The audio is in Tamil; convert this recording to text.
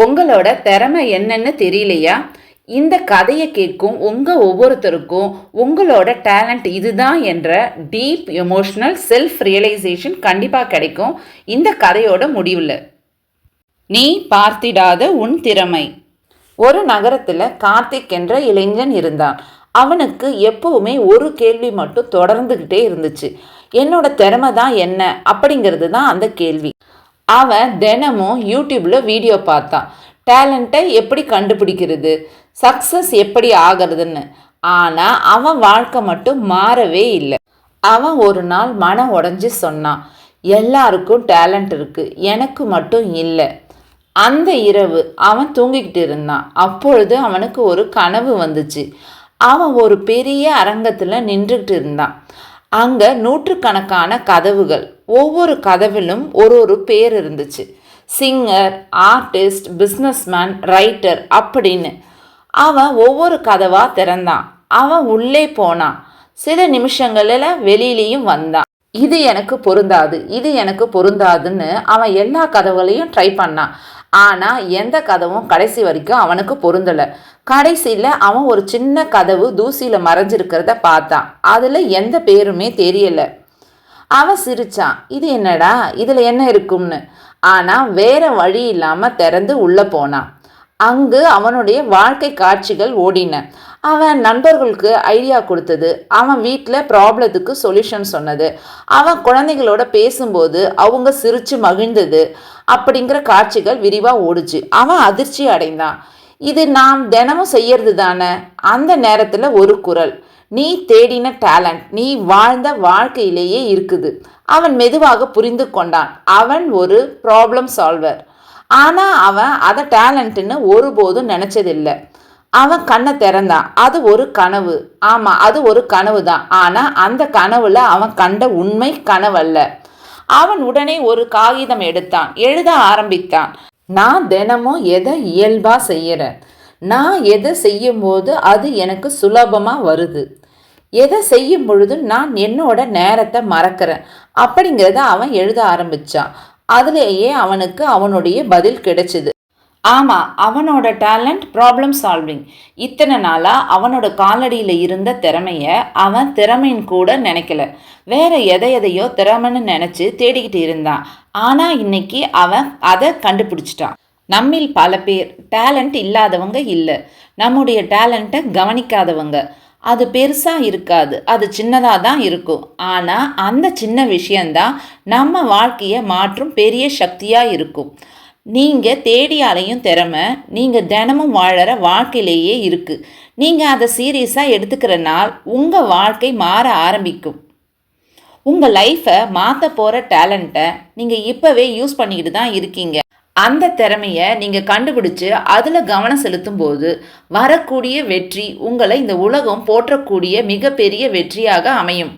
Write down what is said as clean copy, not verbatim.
உங்களோட திறமை என்னன்னு தெரியலையா? இந்த கதையை கேட்கும் ஒவ்வொருத்தருக்கும் உங்களோட டேலண்ட் இதுதான் என்ற டீப் எமோஷனல் செல்ஃப் ரியலைசேஷன் கண்டிப்பாக கிடைக்கும் இந்த கதையோட முடிவில். நீ பார்த்திடாத உன் திறமை. ஒரு நகரத்தில் கார்த்திக் என்ற இளைஞன் இருந்தான். அவனுக்கு எப்பவுமே ஒரு கேள்வி மட்டும் தொடர்ந்துக்கிட்டே இருந்துச்சு. என்னோட திறமை தான் என்ன அப்படிங்கிறது தான் அந்த கேள்வி. அவன் தினமும் யூடியூப்ல வீடியோ பார்த்தான். டேலண்ட்டை எப்படி கண்டுபிடிக்கிறது, சக்ஸஸ் எப்படி ஆகிறதுன்னு. ஆனால் அவன் வாழ்க்கை மட்டும் மாறவே இல்லை. அவன் ஒரு நாள் மனம் உடஞ்சி சொன்னான், எல்லாருக்கும் டேலண்ட் இருக்கு, எனக்கு மட்டும் இல்லை. அந்த இரவு அவன் தூங்கிக்கிட்டு இருந்தான். அப்பொழுது அவனுக்கு ஒரு கனவு வந்துச்சு. அவன் ஒரு பெரிய அரங்கத்தில் நின்றுக்கிட்டு இருந்தான். அங்கே நூற்றுக்கணக்கான கதவுகள், ஒவ்வொரு கதவிலும் ஒரு பேர் இருந்துச்சு. சிங்கர், ஆர்டிஸ்ட், பிஸ்னஸ்மேன், ரைட்டர் அப்படின்னு. அவன் ஒவ்வொரு கதவாக திறந்தான். அவன் உள்ளே போனான். சில நிமிஷங்களில் வெளியிலையும் வந்தான். இது எனக்கு பொருந்தாது, இது எனக்கு பொருந்தாதுன்னு அவன் எல்லா கதவுகளையும் ட்ரை பண்ணான். ஆனால் எந்த கதவும் கடைசி வரைக்கும் அவனுக்கு பொருந்தலை. கடைசியில் அவன் ஒரு சின்ன கதவு தூசியில் மறைஞ்சிருக்கிறத பார்த்தான். அதில் எந்த பேருமே தெரியலை. அவன் சிரிச்சான், இது என்னடா, இதில் என்ன இருக்கும்னு. ஆனால் வேற வழி இல்லாமல் திறந்து உள்ளே போனான். அங்கு அவனுடைய வாழ்க்கை காட்சிகள் ஓடின. அவன் நண்பர்களுக்கு ஐடியா கொடுத்தது, அவன் வீட்டில் ப்ராப்ளத்துக்கு சொல்யூஷன் சொன்னது, அவன் குழந்தைகளோட பேசும்போது அவங்க சிரித்து மகிழ்ந்தது அப்படிங்கிற காட்சிகள் விரிவாக ஓடுச்சு. அவன் அதிர்ச்சி அடைந்தான். இது நாம் தினமும் செய்யறது தானே. அந்த நேரத்தில் ஒரு குரல், நீ தேடின டேலண்ட் நீ வாழ்ந்த வாழ்க்கையிலேயே இருக்குது. அவன் மெதுவாக புரிந்து கொண்டான், அவன் ஒரு ப்ராப்ளம் சால்வர். ஆனால் அவன் அதை டேலண்ட்டுன்னு ஒருபோதும் நினச்சதில்லை. அவன் கண்ணை திறந்தான். அது ஒரு கனவு. ஆமாம், அது ஒரு கனவு தான். ஆனால் அந்த கனவுல அவன் கண்ட உண்மை கனவல்ல. அவன் உடனே ஒரு காகிதம் எடுத்தான், எழுத ஆரம்பித்தான். நான் தினமும் எதை இயல்பாக செய்கிறேன், நான் எதை செய்யும்போது அது எனக்கு சுலபமாக வருது, எதை செய்யும் பொழுது நான் என்னோட நேரத்தை மறக்கிறேன் அப்படிங்கிறத அவன் எழுத ஆரம்பித்தான். அதுலேயே அவனுக்கு அவனுடைய பதில் கிடைச்சிது. ஆமாம், அவனோட டேலண்ட் ப்ராப்ளம் சால்விங். இத்தனை நாளாக அவனோட காலடியில் இருந்த திறமையை அவன் திறமைன்னு கூட நினைக்கல. வேற எதையோ திறமைன்னு நினச்சி தேடிக்கிட்டு இருந்தான். ஆனால் இன்னைக்கு அவன் அதை கண்டுபிடிச்சிட்டான். நம்மில் பல பேர் டேலண்ட் இல்லாதவங்க இல்லை, நம்முடைய டேலண்ட்டை கவனிக்காதவங்க. அது பெருசாக இருக்காது, அது சின்னதாக தான் இருக்கும். ஆனால் அந்த சின்ன விஷயந்தான் நம்ம வாழ்க்கையை மாற்றும் பெரிய சக்தியாக இருக்கும். நீங்கள் தேடி அலையும் திறமை நீங்கள் தினமும் வாழற வாழ்க்கையிலேயே இருக்குது. நீங்கள் அதை சீரியஸாக எடுத்துக்கிற நாள் உங்கள் வாழ்க்கை மாற ஆரம்பிக்கும். உங்கள் லைஃப்பை மாற்ற போகிற டேலண்ட்டை நீங்கள் இப்போவே யூஸ் பண்ணிக்கிட்டு தான் இருக்கீங்க. அந்த திறமையை நீங்கள் கண்டுபிடிச்சு அதில் கவனம் செலுத்தும் போது வரக்கூடிய வெற்றி உங்களை இந்த உலகம் போற்றக்கூடிய மிகப்பெரிய வெற்றியாக அமையும்.